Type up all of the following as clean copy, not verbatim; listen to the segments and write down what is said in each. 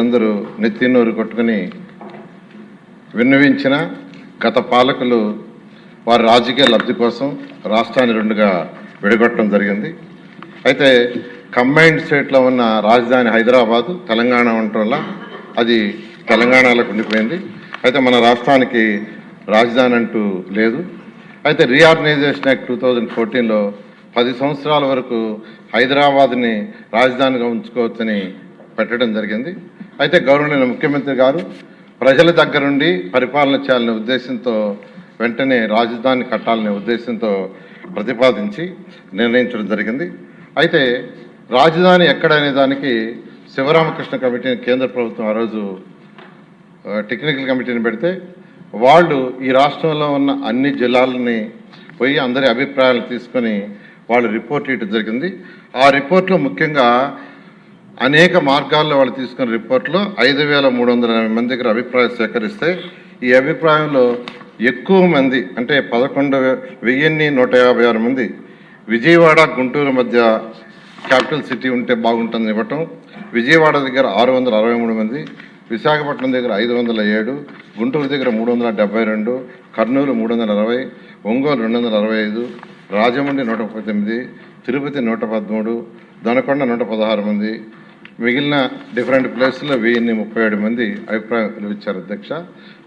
అందరూ నెత్తినూరు కొట్టుకుని విన్నవించిన గత పాలకులు వారి రాజకీయ లబ్ధి కోసం రాష్ట్రాన్ని రెండుగా విడగొట్టడం జరిగింది. అయితే కంబైన్డ్ స్టేట్లో ఉన్న రాజధాని హైదరాబాదు తెలంగాణ ఉండటం వల్ల అది తెలంగాణలోకి ఉండిపోయింది. అయితే మన రాష్ట్రానికి రాజధాని అంటూ లేదు. అయితే రీఆర్గనైజేషన్ యాక్ట్ 2014లో 10 సంవత్సరాల వరకు హైదరాబాద్ని రాజధానిగా ఉంచుకోవచ్చని పెట్టడం జరిగింది. అయితే గౌరవనీయ ముఖ్యమంత్రి గారు ప్రజల దగ్గర నుండి పరిపాలన చేయాలనే ఉద్దేశంతో వెంటనే రాజధాని కట్టాలనే ఉద్దేశంతో ప్రతిపాదించి నిర్ణయించడం జరిగింది. అయితే రాజధాని ఎక్కడనే దానికి శివరామకృష్ణ కమిటీని కేంద్ర ప్రభుత్వం ఆ రోజు టెక్నికల్ కమిటీని పెడితే వాళ్ళు ఈ రాష్ట్రంలో ఉన్న అన్ని జిల్లాలని పోయి అందరి అభిప్రాయాలు తీసుకొని వాళ్ళు రిపోర్ట్ ఇవ్వడం జరిగింది. ఆ రిపోర్ట్లో ముఖ్యంగా అనేక మార్గాల్లో వాళ్ళు తీసుకున్న రిపోర్ట్లో 5380 మంది దగ్గర అభిప్రాయం సేకరిస్తే ఈ అభిప్రాయంలో ఎక్కువ మంది అంటే 11,156 మంది విజయవాడ గుంటూరు మధ్య క్యాపిటల్ సిటీ ఉంటే బాగుంటుంది ఇవ్వటం, విజయవాడ దగ్గర 663 మంది, విశాఖపట్నం దగ్గర 507, గుంటూరు దగ్గర 372, కర్నూలు 360, ఒంగోలు 265, రాజమండ్రి 139, తిరుపతి 113, దొనకొండ 116 మంది, మిగిలిన డిఫరెంట్ ప్లేస్లో 1037 మంది అభిప్రాయం వెలువిచ్చారు. అధ్యక్ష,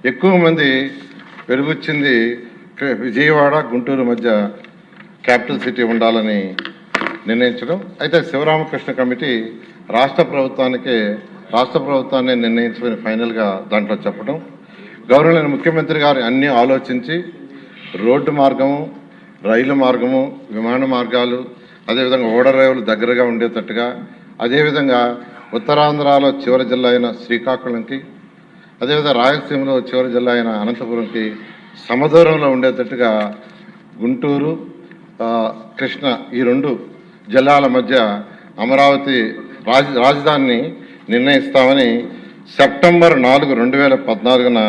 ఎక్కువ మంది వెలుగుచ్చింది విజయవాడ గుంటూరు మధ్య క్యాపిటల్ సిటీ ఉండాలని నిర్ణయించడం. అయితే శివరామకృష్ణ కమిటీ రాష్ట్ర ప్రభుత్వాన్ని నిర్ణయించమని ఫైనల్గా దాంట్లో చెప్పడం, గౌరవనీయ ముఖ్యమంత్రి గారు అన్నీ ఆలోచించి రోడ్డు మార్గము, రైలు మార్గము, విమాన మార్గాలు, అదేవిధంగా ఓడరేవులు దగ్గరగా ఉండేటట్టుగా, అదేవిధంగా ఉత్తరాంధ్రలో చివరి జిల్లా అయిన శ్రీకాకుళంకి, అదేవిధంగా రాయలసీమలో చివరి జిల్లా అయిన అనంతపురంకి సమదూరంలో ఉండేటట్టుగా గుంటూరు, కృష్ణ ఈ 2 జిల్లాల మధ్య అమరావతి రాజధానిని నిర్ణయిస్తామని సెప్టెంబర్ 4, 2014న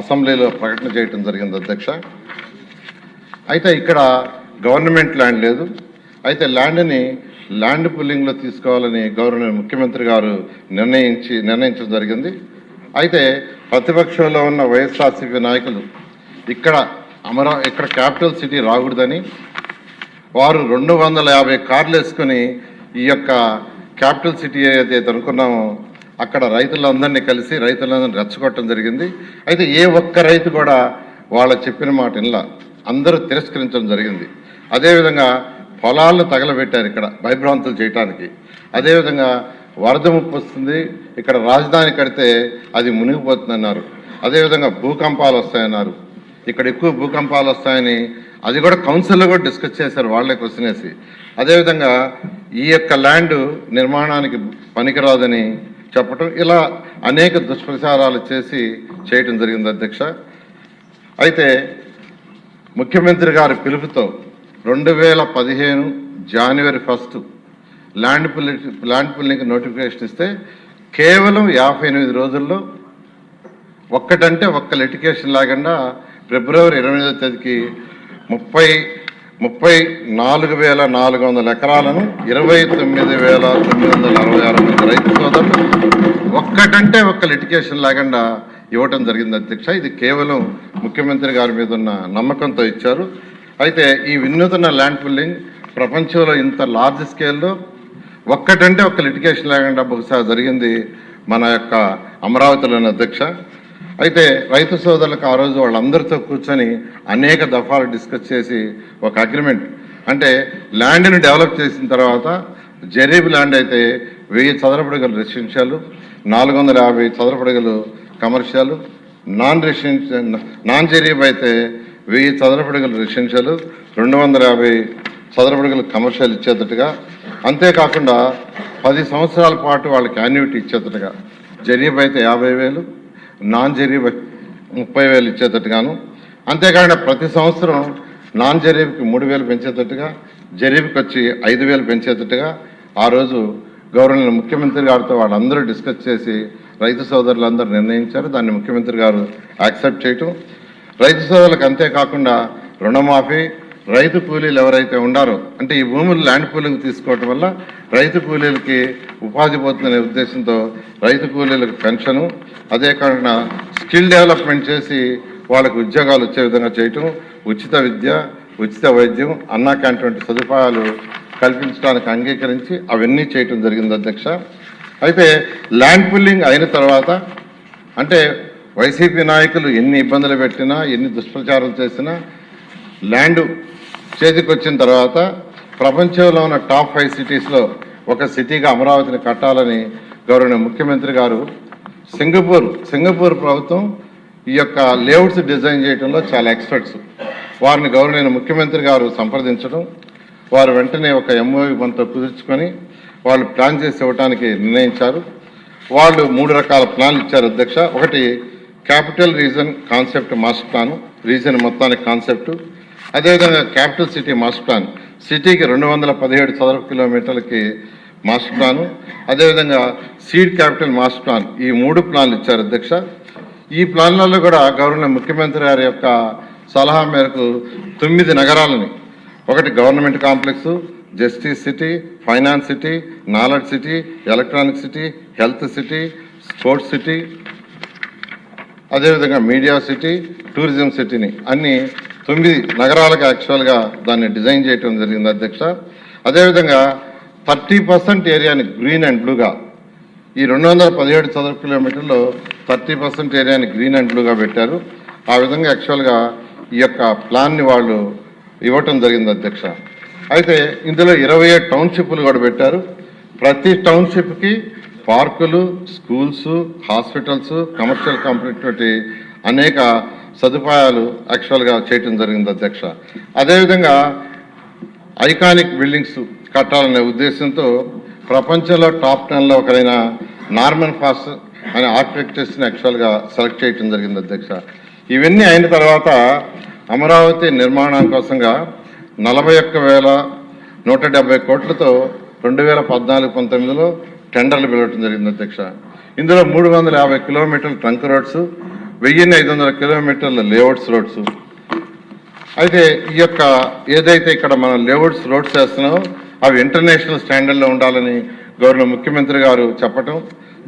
అసెంబ్లీలో ప్రకటన చేయడం జరిగింది. అధ్యక్ష, అయితే ఇక్కడ గవర్నమెంట్ ల్యాండ్ లేదు. అయితే ల్యాండ్ పుల్లింగ్లో తీసుకోవాలని గౌరవనీయ ముఖ్యమంత్రి గారు నిర్ణయించడం జరిగింది. అయితే ప్రతిపక్షంలో ఉన్న వైఎస్ఆర్సీపీ నాయకులు ఇక్కడ క్యాపిటల్ సిటీ రాకూడదని వారు 250 కార్లు వేసుకొని ఈ యొక్క క్యాపిటల్ సిటీ ఏదైతే అనుకున్నామో అక్కడ రైతులందరినీ కలిసి రైతులందరినీ రెచ్చగొట్టడం జరిగింది. అయితే ఏ ఒక్క రైతు కూడా వాళ్ళ చెప్పిన మాట ఇలా అందరూ తిరస్కరించడం జరిగింది. అదేవిధంగా పొలాలను తగలబెట్టారు ఇక్కడ భయభ్రాంతులు చేయటానికి. అదేవిధంగా వరద ముప్పు వస్తుంది, ఇక్కడ రాజధాని కడితే అది మునిగిపోతుందన్నారు. అదేవిధంగా భూకంపాలు వస్తాయన్నారు, ఇక్కడ ఎక్కువ భూకంపాలు వస్తాయని అది కూడా కౌన్సిల్లో కూడా డిస్కస్ చేశారు వాళ్ళే క్వశ్చన్ వేసి. అదేవిధంగా ఈ యొక్క ల్యాండ్ నిర్మాణానికి పనికిరాదని చెప్పటం, ఇలా అనేక దుష్ప్రచారాలు చేయటం జరిగింది. అధ్యక్ష, అయితే ముఖ్యమంత్రి గారి పిలుపుతో 2015 జనవరి 1 ల్యాండ్ పుల్లింగ్ నోటిఫికేషన్ ఇస్తే కేవలం 58 రోజుల్లో ఒక్కటంటే ఒక్క లిటిగేషన్ లేకుండా ఫిబ్రవరి 28వ తేదీకి 34,400 ఎకరాలను 29,966 మంది రైతు సోదరులు ఒక్కటంటే ఒక్క లిటిగేషన్ లేకుండా ఇవ్వటం జరిగింది. అధ్యక్ష, ఇది కేవలం ముఖ్యమంత్రి గారి మీద ఉన్న నమ్మకంతో ఇచ్చారు. అయితే ఈ వినూత్న ల్యాండ్ పుల్లింగ్ ప్రపంచంలో ఇంత లార్జ్ స్కేల్లో ఒక్కటంటే ఒక్క లిటిగేషన్ లేకుండా బహుశా జరిగింది మన యొక్క అమరావతిలోని. అధ్యక్ష, అయితే రైతు సోదరులకు ఆ రోజు వాళ్ళందరితో కూర్చొని అనేక దఫాలు డిస్కస్ చేసి ఒక అగ్రిమెంట్, అంటే ల్యాండ్ని డెవలప్ చేసిన తర్వాత జరీబ్ ల్యాండ్ అయితే 1000 చదరపడుగులు రెసిడెన్షియల్, 450 చదరపడుగులు కమర్షియల్, నాన్ జరీబ్ అయితే 1000 చదరపడుగులు రెసిడెన్షియల్, 250 చదరపడుగులు కమర్షియల్ ఇచ్చేటట్టుగా, అంతేకాకుండా 10 సంవత్సరాల పాటు వాళ్ళకి యాన్యుటీ ఇచ్చేటట్టుగా, జరీబ్ అయితే 50,000, నాన్ జరీబ్ 30,000 ఇచ్చేటట్టుగాను, అంతేకాకుండా ప్రతి సంవత్సరం నాన్ జరీబ్కి 3,000 పెంచేటట్టుగా, జరీబ్కి వచ్చి 5,000 పెంచేటట్టుగా ఆ రోజు గౌరవనీయ ముఖ్యమంత్రి గారితో వాళ్ళందరూ డిస్కస్ చేసి రైతు సోదరులందరూ నిర్ణయించారు. దాన్ని ముఖ్యమంత్రి గారు యాక్సెప్ట్ చేయటం, రైతు సోదరులకు అంతేకాకుండా రుణమాఫీ, రైతు కూలీలు ఎవరైతే ఉండారో, అంటే ఈ భూములు ల్యాండ్ పూలింగ్ తీసుకోవటం వల్ల రైతు కూలీలకి ఉపాధి పోతుందనే ఉద్దేశంతో రైతు కూలీలకు పెన్షను, అదే కాకుండా స్కిల్ డెవలప్మెంట్ చేసి వాళ్ళకు ఉద్యోగాలు వచ్చే విధంగా చేయటం, ఉచిత విద్య, ఉచిత వైద్యం, అన్నా క్యాంటీన్ సదుపాయాలు కల్పించడానికి అంగీకరించి అవన్నీ చేయటం జరిగింది అధ్యక్ష. అయితే ల్యాండ్ పూలింగ్ అయిన తర్వాత, అంటే వైసీపీ నాయకులు ఎన్ని ఇబ్బందులు పెట్టినా, ఎన్ని దుష్ప్రచారం చేసినా, ల్యాండ్ చేతికి వచ్చిన తర్వాత ప్రపంచంలో ఉన్న టాప్ 5 సిటీస్లో ఒక సిటీగా అమరావతిని కట్టాలని గౌరవనీయ ముఖ్యమంత్రి గారు సింగపూర్ ప్రభుత్వం ఈ యొక్క లేఅవుట్స్ డిజైన్ చేయడంలో చాలా ఎక్స్పర్ట్స్. వారిని గౌరవనీయ ముఖ్యమంత్రి గారు సంప్రదించడం, వారు వెంటనే ఒక ఎంఓయూ మనతో కుదుర్చుకొని వాళ్ళు ప్లాన్ చేసి ఇవ్వడానికి నిర్ణయించారు. వాళ్ళు 3 రకాల ప్లాన్లు ఇచ్చారు అధ్యక్ష. ఒకటి capital region concept master plan, reason మొత్తానికి కాన్సెప్టు. అదేవిధంగా క్యాపిటల్ సిటీ మాస్టర్ ప్లాన్, సిటీకి 217 చదరపు కిలోమీటర్లకి మాస్టర్ ప్లాను. అదేవిధంగా సీడ్ క్యాపిటల్ మాస్టర్ ప్లాన్, ఈ 3 ప్లాన్లు ఇచ్చారు అధ్యక్ష. ఈ ప్లాన్లలో కూడా గవర్నర్ ముఖ్యమంత్రి గారి యొక్క సలహా మేరకు 9 నగరాలని, ఒకటి government complex, justice city, finance city, knowledge city, electronic city, health city, sports city, అదేవిధంగా మీడియా సిటీ, టూరిజం సిటీని అన్ని 9 నగరాలకు యాక్చువల్గా దాన్ని డిజైన్ చేయడం జరిగింది అధ్యక్ష. అదేవిధంగా 30% ఏరియాని గ్రీన్ అండ్ బ్లూగా, ఈ 217 చదరపు కిలోమీటర్లో 30% ఏరియాని గ్రీన్ అండ్ బ్లూగా పెట్టారు. ఆ విధంగా యాక్చువల్గా ఈ యొక్క ప్లాన్ని వాళ్ళు ఇవ్వటం జరిగింది అధ్యక్ష. అయితే ఇందులో 27 టౌన్షిప్లు కూడా పెట్టారు. ప్రతి టౌన్షిప్కి పార్కులు, స్కూల్స్, హాస్పిటల్స్, కమర్షియల్ కంపెనీ అనేక సదుపాయాలు యాక్చువల్గా చేయటం జరిగింది అధ్యక్ష. అదేవిధంగా ఐకానిక్ బిల్డింగ్స్ కట్టాలనే ఉద్దేశంతో ప్రపంచంలో టాప్ 10లో ఒకరైన నార్మన్ ఫాస్ట్ అనే ఆర్కిటెక్చర్స్ని యాక్చువల్గా సెలెక్ట్ చేయటం జరిగింది అధ్యక్ష. ఇవన్నీ అయిన తర్వాత అమరావతి నిర్మాణం కోసంగా 41,170 కోట్లతో 2014-19లో టెండర్లు పిలవటం జరిగింది అధ్యక్ష. ఇందులో 350 కిలోమీటర్ల ట్రంక్ రోడ్స్, 1500 కిలోమీటర్ల లేఅవుట్స్ రోడ్స్. అయితే ఈ యొక్క ఏదైతే ఇక్కడ మనం లేఅవుట్స్ రోడ్స్ వేస్తున్నామో అవి ఇంటర్నేషనల్ స్టాండర్డ్లో ఉండాలని గవర్నర్ ముఖ్యమంత్రి గారు చెప్పటం,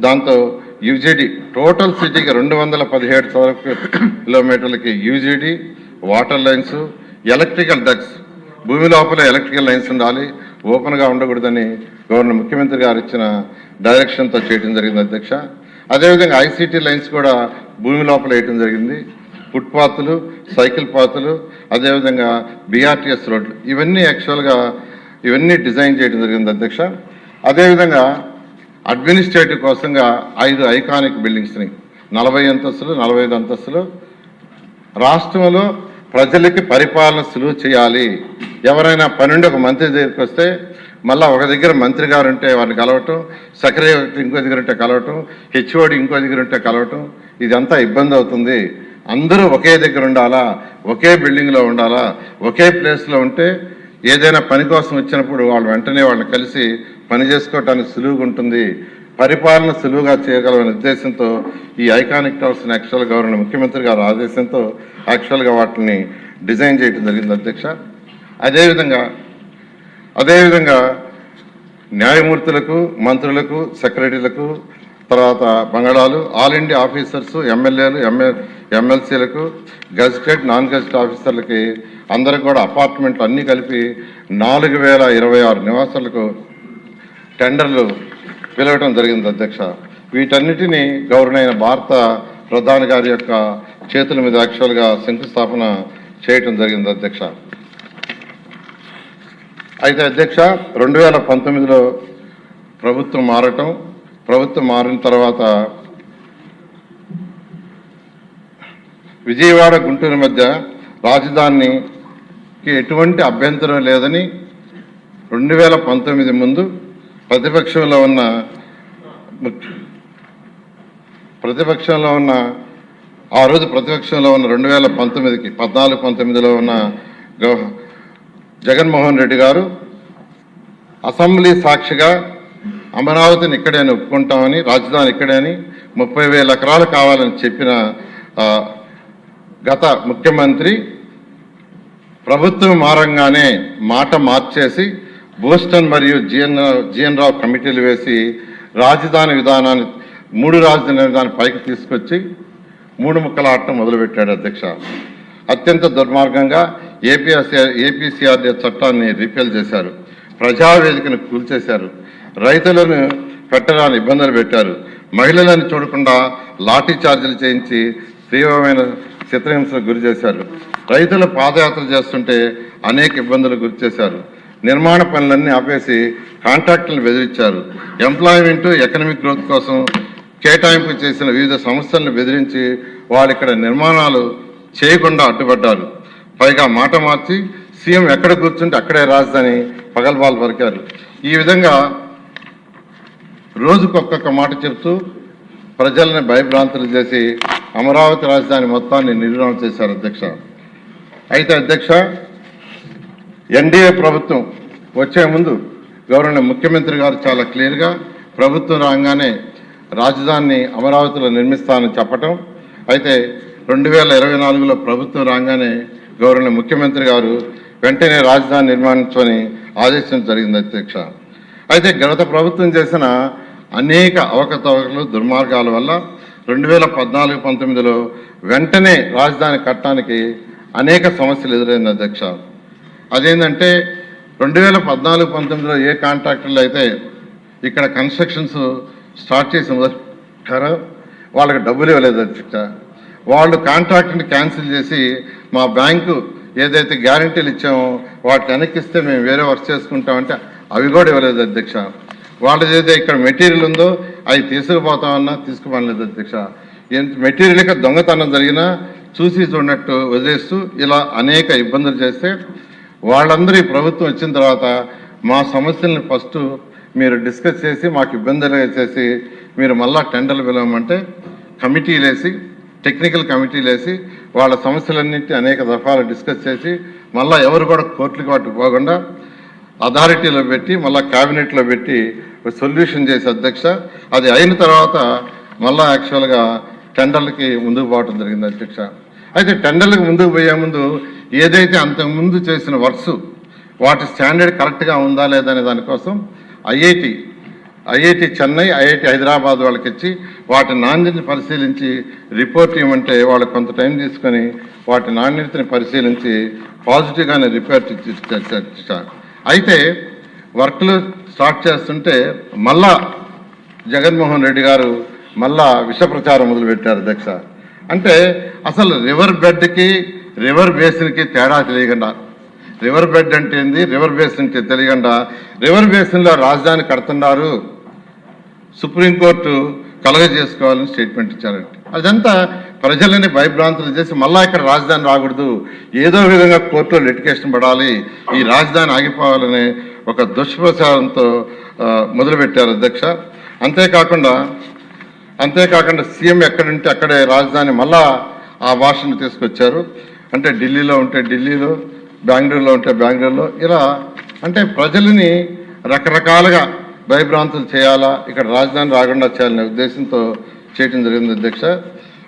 దాంతో యూజీడీ టోటల్ సిటీకి 217 చదరపు కిలోమీటర్లకి UGD, water lines, electrical ducts, భూమి లోపల ఎలక్ట్రికల్ లైన్స్ ఉండాలి, ఓపెన్గా ఉండకూడదని గవర్నర్ ముఖ్యమంత్రి గారు ఇచ్చిన డైరెక్షన్తో చేయడం జరిగింది అధ్యక్ష. అదేవిధంగా ఐసీటీ లైన్స్ కూడా భూమి లోపల వేయటం జరిగింది. ఫుట్పాత్లు, సైకిల్ పాత్లు, అదేవిధంగా బీఆర్టీఎస్ రోడ్లు, ఇవన్నీ యాక్చువల్గా ఇవన్నీ డిజైన్ చేయడం జరిగింది అధ్యక్ష. అదేవిధంగా అడ్మినిస్ట్రేటివ్ కోసంగా 5 ఐకానిక్ బిల్డింగ్స్ని 40 అంతస్తులు, 45 అంతస్తులు రాష్ట్రంలో ప్రజలకి పరిపాలన సులువు చేయాలి. ఎవరైనా పనుండి ఒక మంత్రి దగ్గరికి వస్తే మళ్ళీ ఒక దగ్గర మంత్రి గారు ఉంటే వారిని కలవటం, సెక్రటరీ ఇంకో దగ్గర ఉంటే కలవటం, హెచ్ఓడి ఇంకో దగ్గర ఉంటే కలవటం, ఇదంతా ఇబ్బంది అవుతుంది. అందరూ ఒకే దగ్గర ఉండాలా, ఒకే బిల్డింగ్లో ఉండాలా, ఒకే ప్లేస్లో ఉంటే ఏదైనా పని కోసం వచ్చినప్పుడు వాళ్ళు వెంటనే వాళ్ళని కలిసి పని చేసుకోవటానికి సులువుగా ఉంటుంది, పరిపాలన సులువుగా చేయగలమనే ఉద్దేశంతో ఈ ఐకానిక్ టవర్స్ని యాక్చువల్ గవర్నర్ ముఖ్యమంత్రి గారు ఆదేశంతో యాక్చువల్గా వాటిని డిజైన్ చేయడం జరిగింది అధ్యక్ష. అదేవిధంగా న్యాయమూర్తులకు, మంత్రులకు, సెక్రటరీలకు, తర్వాత బంగాళాలు, ఆల్ ఇండియా ఆఫీసర్స్, ఎమ్మెల్యేలు, ఎమ్మెల్సీలకు, గెజిటెడ్, నాన్ గెజిటెడ్ ఆఫీసర్లకి అందరికి కూడా అపార్ట్మెంట్లు అన్నీ కలిపి 4026 నివాసాలకు టెండర్లు పిలవటం జరిగింది అధ్యక్ష. వీటన్నిటినీ గౌరవనీయ భారత ప్రధాని గారి యొక్క చేతుల మీద యాక్చువల్గా శంకుస్థాపన చేయటం జరిగింది అధ్యక్ష. అయితే అధ్యక్ష 2019లో ప్రభుత్వం మారిన తర్వాత విజయవాడ, గుంటూరు మధ్య రాజధానికి ఎటువంటి అభ్యంతరం లేదని 2019 ముందు ప్రతిపక్షంలో ఉన్న 2019లో ఉన్న జగన్మోహన్ రెడ్డి గారు అసెంబ్లీ సాక్షిగా అమరావతిని ఇక్కడే ఒప్పుకుంటామని, రాజధాని ఇక్కడే అని 30,000 ఎకరాలు కావాలని చెప్పిన గత ముఖ్యమంత్రి ప్రభుత్వం మారంగానే మాట మార్చేసి బోస్టన్ మరియు జిఎన్ రావు కమిటీలు వేసి రాజధాని విధానాన్ని 3 రాజధాని విధానాన్ని పైకి తీసుకొచ్చి 3 ముక్కల ఆటం మొదలుపెట్టాడు అధ్యక్ష. అత్యంత దుర్మార్గంగా ఏపీసీఆర్డీ చట్టాన్ని రిపేల్ చేశారు, ప్రజావేదికను కూల్చేశారు, రైతులను పెట్టడానికి ఇబ్బందులు పెట్టారు, మహిళలను చూడకుండా లాఠీ చార్జీలు చేయించి తీవ్రమైన చిత్రహింసలకు గురి చేశారు, రైతులు పాదయాత్ర చేస్తుంటే అనేక ఇబ్బందులకు గురి చేశారు, నిర్మాణ పనులన్నీ ఆపేసి కాంట్రాక్టులను బెదిరించారు, ఎంప్లాయ్మెంట్ ఎకనామిక్ గ్రోత్ కోసం కేటాయింపు చేసిన వివిధ సంస్థలను బెదిరించి వాళ్ళు ఇక్కడ నిర్మాణాలు చేయకుండా అడ్డుపడ్డారు. పైగా మాట మార్చి సీఎం ఎక్కడ కూర్చుంటే అక్కడే రాజధాని పగల్బాలు పలికారు. ఈ విధంగా రోజుకొక్కొక్క మాట చెప్తూ ప్రజలను భయభ్రాంతులు చేసి అమరావతి రాజధాని మొత్తాన్ని నిర్మాణం చేశారు అధ్యక్ష. అయితే అధ్యక్ష, ఎన్డీఏ ప్రభుత్వం వచ్చే ముందు గౌరవ ముఖ్యమంత్రి గారు చాలా క్లియర్గా ప్రభుత్వం రాగానే రాజధానిని అమరావతిలో నిర్మిస్తానని చెప్పటం, అయితే 2024లో ప్రభుత్వం రాగానే గౌరవ ముఖ్యమంత్రి గారు వెంటనే రాజధాని నిర్మాణించమని ఆదేశించడం జరిగింది అధ్యక్ష. అయితే గత ప్రభుత్వం చేసిన అనేక అవకతవకలు దుర్మార్గాల వల్ల 2014-19లో వెంటనే రాజధాని కట్టడానికి అనేక సమస్యలు ఎదురైంది అధ్యక్ష. అదేంటంటే 2014-19లో ఏ కాంట్రాక్టర్లు అయితే ఇక్కడ కన్స్ట్రక్షన్స్ స్టార్ట్ చేసి మొదలుపెట్టారో వాళ్ళకి డబ్బులు ఇవ్వలేదు అధ్యక్ష. వాళ్ళు కాంట్రాక్ట్ని క్యాన్సిల్ చేసి మా బ్యాంకు ఏదైతే గ్యారంటీలు ఇచ్చామో వాటిని వెనక్కిస్తే మేము వేరే వర్క్ చేసుకుంటామంటే అవి కూడా ఇవ్వలేదు అధ్యక్ష. వాళ్ళది ఏదైతే ఇక్కడ మెటీరియల్ ఉందో అవి తీసుకుపోతామన్నా తీసుకుపోలేదు అధ్యక్ష. మెటీరియల్గా దొంగతనం జరిగినా చూసి చూడనట్టు వదిలేస్తూ ఇలా అనేక ఇబ్బందులు చేస్తే వాళ్ళందరూ ఈ ప్రభుత్వం వచ్చిన తర్వాత మా సమస్యలను ఫస్ట్ మీరు డిస్కస్ చేసి మాకు ఇబ్బందులు చేసి మీరు మళ్ళా టెండర్లు పిలవమంటే కమిటీలు వేసి టెక్నికల్ కమిటీలు వేసి వాళ్ళ సమస్యలన్నింటినీ అనేక దఫాలు డిస్కస్ చేసి మళ్ళీ ఎవరు కూడా కోర్టులకు వాటికి పోకుండా అథారిటీలో పెట్టి మళ్ళీ క్యాబినెట్లో పెట్టి సొల్యూషన్ చేసి అధ్యక్ష. అది అయిన తర్వాత మళ్ళీ యాక్చువల్గా టెండర్లకి ముందుకు పోవడం జరిగింది అధ్యక్ష. అయితే టెండర్లకు ముందుకు పోయే ముందు ఏదైతే అంతకుముందు చేసిన వర్క్స్ వాటి స్టాండర్డ్ కరెక్ట్గా ఉందా లేదా అనే దానికోసం ఐఐటి చెన్నై, ఐఐటి హైదరాబాద్ వాళ్ళకి ఇచ్చి వాటి నాణ్యతని పరిశీలించి రిపోర్ట్ ఇవ్వమంటే వాళ్ళకి కొంత టైం తీసుకొని వాటి నాణ్యతని పరిశీలించి పాజిటివ్గానే రిపోర్ట్ ఇచ్చారు. అయితే వర్క్లు స్టార్ట్ చేస్తుంటే మళ్ళా జగన్మోహన్ రెడ్డి గారు మళ్ళా విష ప్రచారం మొదలుపెట్టారు అధ్యక్ష. అంటే అసలు రివర్ బెడ్కి రివర్ బేసిన్కి తేడా తెలియకుండా, రివర్ బెడ్ అంటే ఏంది, రివర్ బేసిన్ అంటే తెలియకుండా రివర్ బేసిన్లో రాజధాని కడుతున్నారు, సుప్రీంకోర్టు కలగజేసుకోవాలని స్టేట్మెంట్ ఇచ్చారంటే అదంతా ప్రజలని భయభ్రాంతులు చేసి మళ్ళా ఇక్కడ రాజధాని రాకూడదు, ఏదో విధంగా కోర్టులో లిటిగేషన్ పడాలి, ఈ రాజధాని ఆగిపోవాలనే ఒక దుష్ప్రచారంతో మొదలుపెట్టారు అధ్యక్ష. అంతేకాకుండా సీఎం ఎక్కడుంటే అక్కడే రాజధాని మళ్ళా ఆ భాషను తీసుకొచ్చారు. అంటే ఢిల్లీలో ఉంటే ఢిల్లీలో, బెంగళూరులో ఉంటే బెంగళూరులో, ఇలా అంటే ప్రజలని రకరకాలుగా భయభ్రాంతులు చేయాలా, ఇక్కడ రాజధాని రాకుండా చేయాలనే ఉద్దేశంతో చేయడం జరిగింది అధ్యక్ష.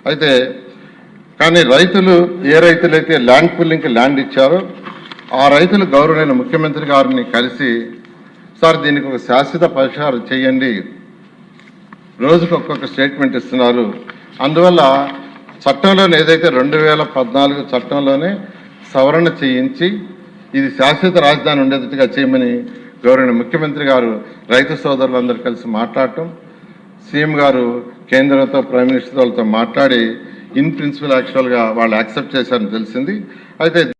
అయితే కానీ రైతులు ఏ రైతులైతే ల్యాండ్ పుల్లింగ్కి ల్యాండ్ ఇచ్చారో ఆ రైతులు గౌరవనీయ ముఖ్యమంత్రి గారిని కలిసి, సార్ దీనికి ఒక శాశ్వత పరిష్కారం చేయండి, రోజుకు ఒక్కొక్క స్టేట్మెంట్ ఇస్తున్నారు, అందువల్ల చట్టంలోనే ఏదైతే 2014 చట్టంలోనే సవరణ చేయించి ఇది శాశ్వత రాజధాని ఉండేటట్టుగా చేయమని గౌరవనీయ ముఖ్యమంత్రి గారు రైతు సోదరులందరూ కలిసి మాట్లాడటం, సీఎం గారు కేంద్రంతో ప్రైమ్ మినిస్టర్ వాళ్ళతో మాట్లాడి ఇన్ ప్రిన్సిపల్ యాక్చువల్గా వాళ్ళు యాక్సెప్ట్ చేశారని తెలిసింది. అయితే